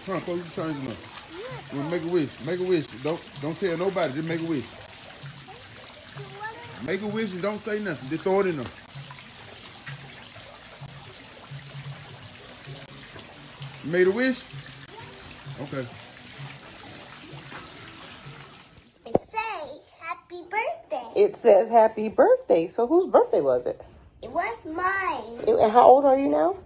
Come on, close your change now. You want to make a wish? Make a wish. Don't tell nobody. Just make a wish. Make a wish and don't say nothing. Just throw it in there. You made a wish? Okay. It says happy birthday. It says happy birthday. So whose birthday was it? It was mine. And how old are you now?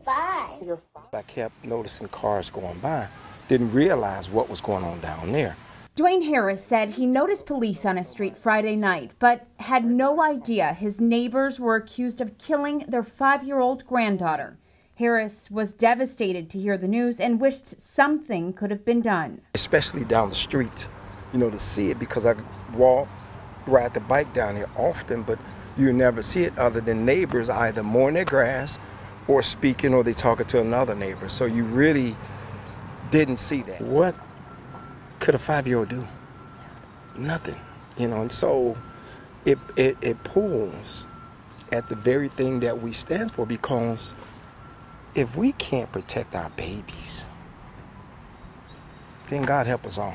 5. You're 5. I kept noticing cars going by. Didn't realize what was going on down there. Dwayne Harris said he noticed police on his street Friday night, but had no idea his neighbors were accused of killing their 5-year-old granddaughter. Harris was devastated to hear the news and wished something could have been done. Especially down the street, to see it, because I ride the bike down here often, but you never see it other than neighbors either mowing their grass or speaking, or they talking to another neighbor. So you really didn't see that. What could a 5-year-old do? Nothing, and so it pulls at the very thing that we stand for, because if we can't protect our babies, then God help us all.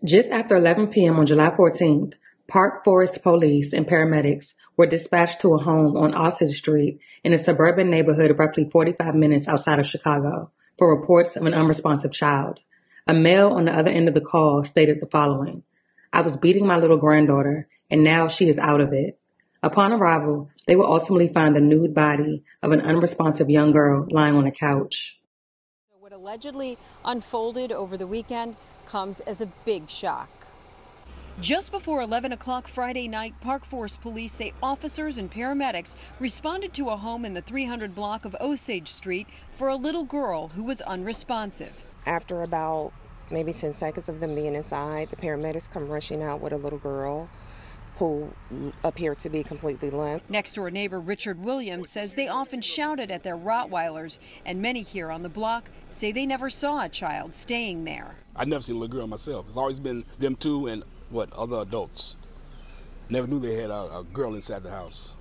Just after 11 p.m. on July 14th, Park Forest police and paramedics were dispatched to a home on Osage Street in a suburban neighborhood roughly 45 minutes outside of Chicago for reports of an unresponsive child. A male on the other end of the call stated the following: "I was beating my little granddaughter, and now she is out of it." Upon arrival, they will ultimately find the nude body of an unresponsive young girl lying on a couch. What allegedly unfolded over the weekend comes as a big shock. Just before 11 o'clock Friday night, Park Forest police say officers and paramedics responded to a home in the 300 block of Osage Street for a little girl who was unresponsive. After about maybe 10 seconds of them being inside, the paramedics come rushing out with a little girl who appeared to be completely limp. Next door neighbor Richard Williams says they often shouted at their Rottweilers, and many here on the block say they never saw a child staying there. I've never seen a little girl myself. It's always been them two and other adults. Never knew they had a girl inside the house.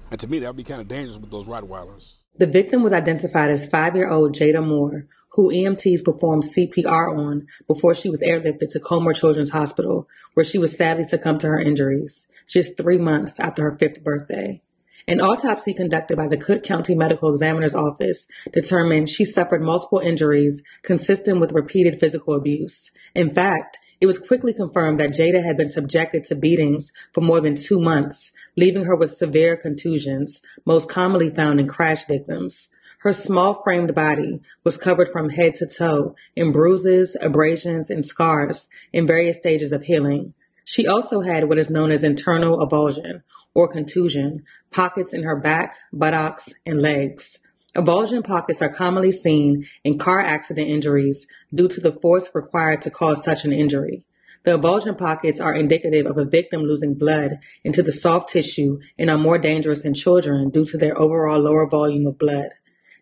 And to me, that would be kind of dangerous with those Rottweilers. The victim was identified as 5-year-old Jada Moore, who EMTs performed CPR on before she was airlifted to Comer Children's Hospital, where she was sadly succumbed to her injuries just 3 months after her 5th birthday. An autopsy conducted by the Cook County Medical Examiner's Office determined she suffered multiple injuries consistent with repeated physical abuse. In fact, it was quickly confirmed that Jada had been subjected to beatings for more than 2 months, leaving her with severe contusions, most commonly found in crash victims. Her small-framed body was covered from head to toe in bruises, abrasions, and scars in various stages of healing. She also had what is known as internal avulsion, or contusion, pockets in her back, buttocks, and legs. Avulsion pockets are commonly seen in car accident injuries due to the force required to cause such an injury. The avulsion pockets are indicative of a victim losing blood into the soft tissue and are more dangerous in children due to their overall lower volume of blood.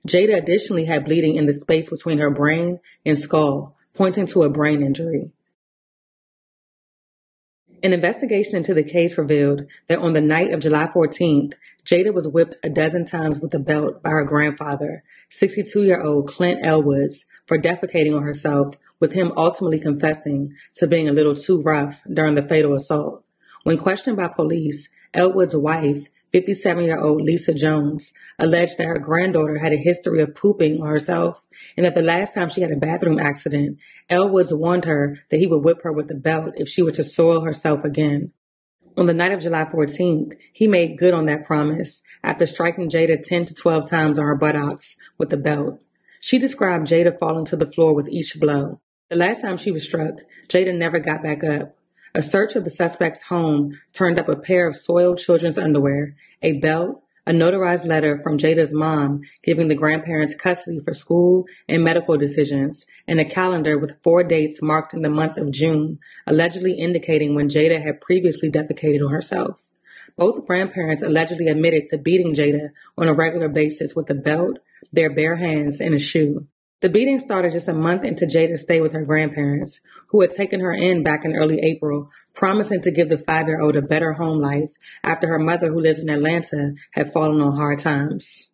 Jada additionally had bleeding in the space between her brain and skull, pointing to a brain injury. An investigation into the case revealed that on the night of July 14th, Jada was whipped a dozen times with a belt by her grandfather, 62-year-old Clint Elwoods, for defecating on herself, with him ultimately confessing to being a little too rough during the fatal assault. When questioned by police, Elwood's wife, 57-year-old Lisa Jones, alleged that her granddaughter had a history of pooping on herself and that the last time she had a bathroom accident, Elwoods warned her that he would whip her with a belt if she were to soil herself again. On the night of July 14th, he made good on that promise after striking Jada 10 to 12 times on her buttocks with a belt. She described Jada falling to the floor with each blow. The last time she was struck, Jada never got back up. A search of the suspect's home turned up a pair of soiled children's underwear, a belt, a notarized letter from Jada's mom giving the grandparents custody for school and medical decisions, and a calendar with 4 dates marked in the month of June, allegedly indicating when Jada had previously defecated on herself. Both grandparents allegedly admitted to beating Jada on a regular basis with a belt, their bare hands, and a shoe. The beating started just a month into Jada's stay with her grandparents, who had taken her in back in early April, promising to give the 5-year-old a better home life after her mother, who lives in Atlanta, had fallen on hard times.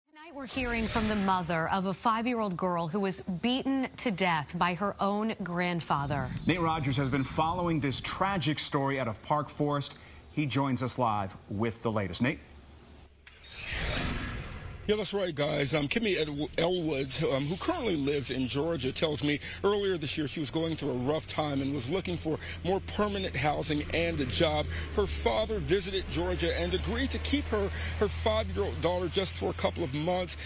Tonight we're hearing from the mother of a 5-year-old girl who was beaten to death by her own grandfather. Nate Rogers has been following this tragic story out of Park Forest. He joins us live with the latest. Nate? Yeah, that's right, guys. Kimmy Elwoods, who currently lives in Georgia, tells me earlier this year she was going through a rough time and was looking for more permanent housing and a job. Her father visited Georgia and agreed to keep her 5-year-old daughter just for a couple of months.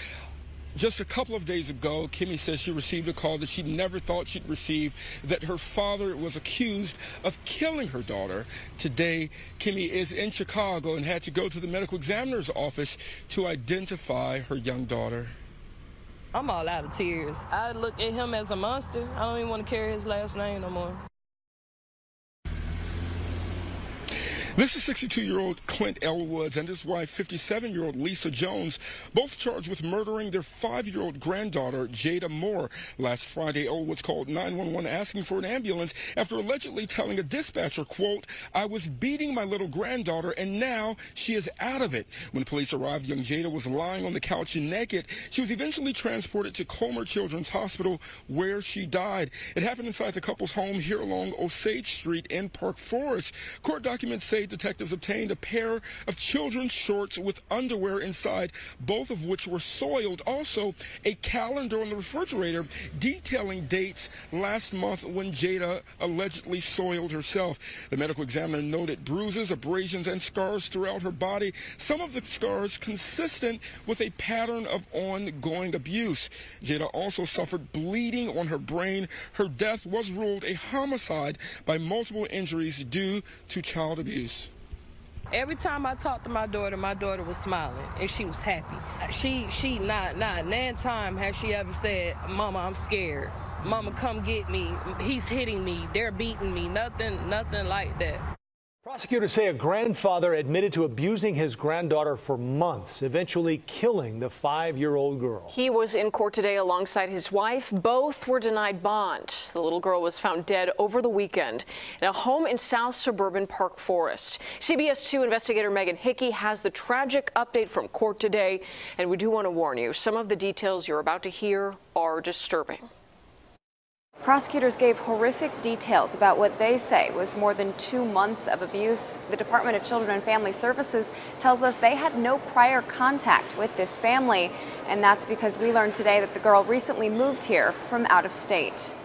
Just a couple of days ago, Kimmy says she received a call that she never thought she'd receive, that her father was accused of killing her daughter. Today, Kimmy is in Chicago and had to go to the medical examiner's office to identify her young daughter. I'm all out of tears. I look at him as a monster. I don't even want to carry his last name no more. This is 62-year-old Clint Elwoods and his wife, 57-year-old Lisa Jones, both charged with murdering their 5-year-old granddaughter, Jada Moore. Last Friday, Elwoods called 911 asking for an ambulance after allegedly telling a dispatcher, quote, "I was beating my little granddaughter and now she is out of it." When police arrived, young Jada was lying on the couch naked. She was eventually transported to Comer Children's Hospital, where she died. It happened inside the couple's home here along Osage Street in Park Forest. Court documents say detectives obtained a pair of children's shorts with underwear inside, both of which were soiled. Also, a calendar on the refrigerator detailing dates last month when Jada allegedly soiled herself. The medical examiner noted bruises, abrasions, and scars throughout her body, some of the scars consistent with a pattern of ongoing abuse. Jada also suffered bleeding on her brain. Her death was ruled a homicide by multiple injuries due to child abuse. Every time I talked to my daughter was smiling and she was happy. She not nan time has she ever said, "Mama, I'm scared. Mama, come get me. He's hitting me. They're beating me." Nothing like that. Prosecutors say a grandfather admitted to abusing his granddaughter for months, eventually killing the 5-year-old girl. He was in court today alongside his wife. Both were denied bond. The little girl was found dead over the weekend in a home in South suburban Park Forest. CBS 2 investigator Megan Hickey has the tragic update from court today, and we do want to warn you, some of the details you're about to hear are disturbing. Prosecutors gave horrific details about what they say was more than 2 months of abuse. The Department of Children and Family Services tells us they had no prior contact with this family, and that's because we learned today that the girl recently moved here from out of state.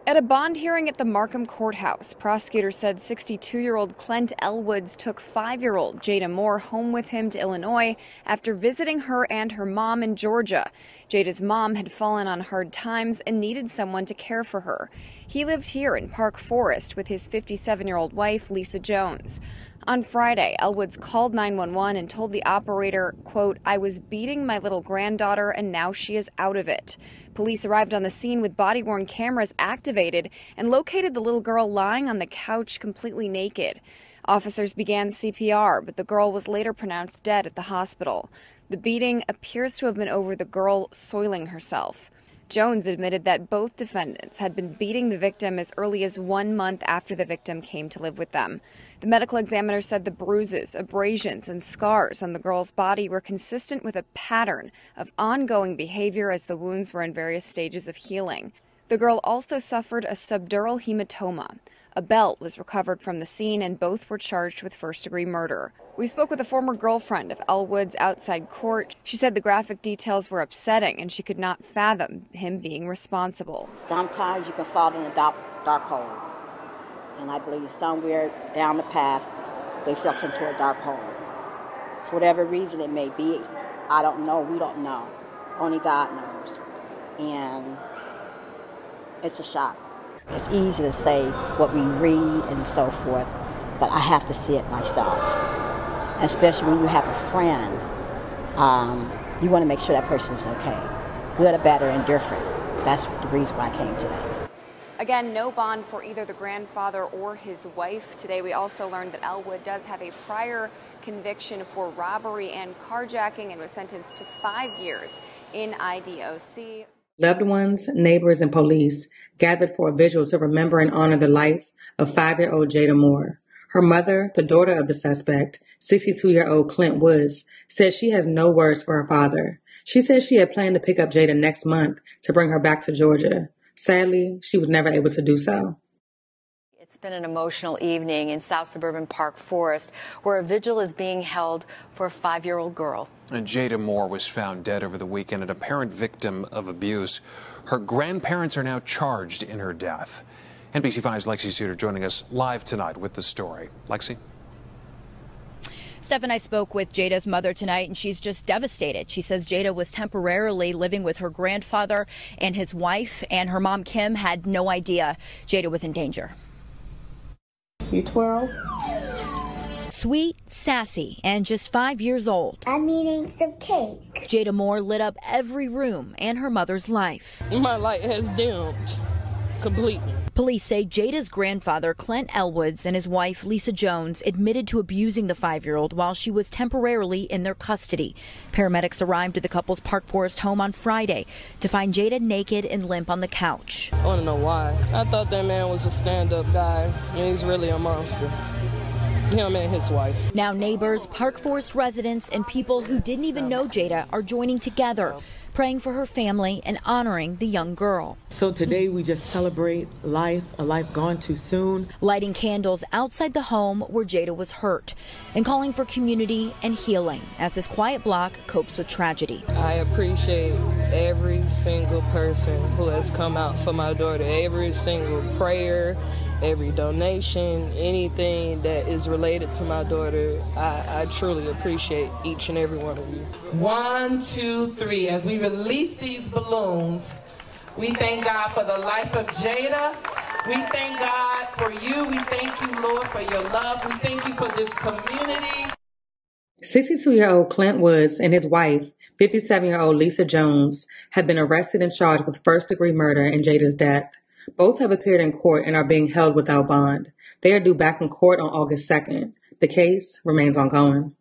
At a bond hearing at the Markham Courthouse, prosecutors said 62-year-old Clint Elwoods took 5-year-old Jada Moore home with him to Illinois after visiting her and her mom in Georgia. Jada's mom had fallen on hard times and needed someone to care for her. He lived here in Park Forest with his 57-year-old wife, Lisa Jones. On Friday, Elwoods called 911 and told the operator, quote, "I was beating my little granddaughter and now she is out of it." Police arrived on the scene with body-worn cameras activated and located the little girl lying on the couch completely naked. Officers began CPR, but the girl was later pronounced dead at the hospital. The beating appears to have been over the girl soiling herself. Jones admitted that both defendants had been beating the victim as early as 1 month after the victim came to live with them. The medical examiner said the bruises, abrasions, and scars on the girl's body were consistent with a pattern of ongoing behavior as the wounds were in various stages of healing. The girl also suffered a subdural hematoma. A belt was recovered from the scene, and both were charged with first-degree murder. We spoke with a former girlfriend of Elwoods outside court. She said the graphic details were upsetting, and she could not fathom him being responsible. Sometimes you can fall in a dark hole, and I believe somewhere down the path they fell into a dark hole. For whatever reason it may be, I don't know, we don't know. Only God knows. And it's a shock. It's easy to say what we read and so forth, but I have to see it myself. Especially when you have a friend, you want to make sure that person's okay. Good or bad or indifferent. That's the reason why I came today. Again, no bond for either the grandfather or his wife. Today we also learned that Elwood does have a prior conviction for robbery and carjacking and was sentenced to 5 years in IDOC. Loved ones, neighbors, and police gathered for a vigil to remember and honor the life of 5-year-old Jada Moore. Her mother, the daughter of the suspect, 62-year-old Clint Woods, said she has no words for her father. She said she had planned to pick up Jada next month to bring her back to Georgia. Sadly, she was never able to do so. It's been an emotional evening in South Suburban Park Forest, where a vigil is being held for a 5-year-old girl. And Jada Moore was found dead over the weekend, an apparent victim of abuse. Her grandparents are now charged in her death. NBC5's Lexi Suter joining us live tonight with the story. Lexi? Steph and I spoke with Jada's mother tonight, and she's just devastated. She says Jada was temporarily living with her grandfather and his wife, and her mom, Kim, had no idea Jada was in danger. You 12? Sweet, sassy, and just 5 years old. I'm eating some cake. Jada Moore lit up every room in her mother's life. My light has dimmed completely. Police say Jada's grandfather, Clint Elwoods, and his wife, Lisa Jones, admitted to abusing the 5-year-old while she was temporarily in their custody. Paramedics arrived at the couple's Park Forest home on Friday to find Jada naked and limp on the couch. I want to know why. I thought that man was a stand-up guy, and he's really a monster. Him and his wife. Now neighbors, Park Forest residents, and people who didn't even know Jada are joining together, praying for her family and honoring the young girl. So today we just celebrate life, a life gone too soon. Lighting candles outside the home where Jada was hurt and calling for community and healing as this quiet block copes with tragedy. I appreciate every single person who has come out for my daughter, every single prayer, every donation, anything that is related to my daughter. I truly appreciate each and every one of you. 1, 2, 3. As we release these balloons, we thank God for the life of Jada. We thank God for you. We thank you, Lord, for your love. We thank you for this community. 62-year-old Clint Woods and his wife, 57-year-old Lisa Jones, have been arrested and charged with first-degree murder in Jada's death. Both have appeared in court and are being held without bond. They are due back in court on August 2nd. The case remains ongoing.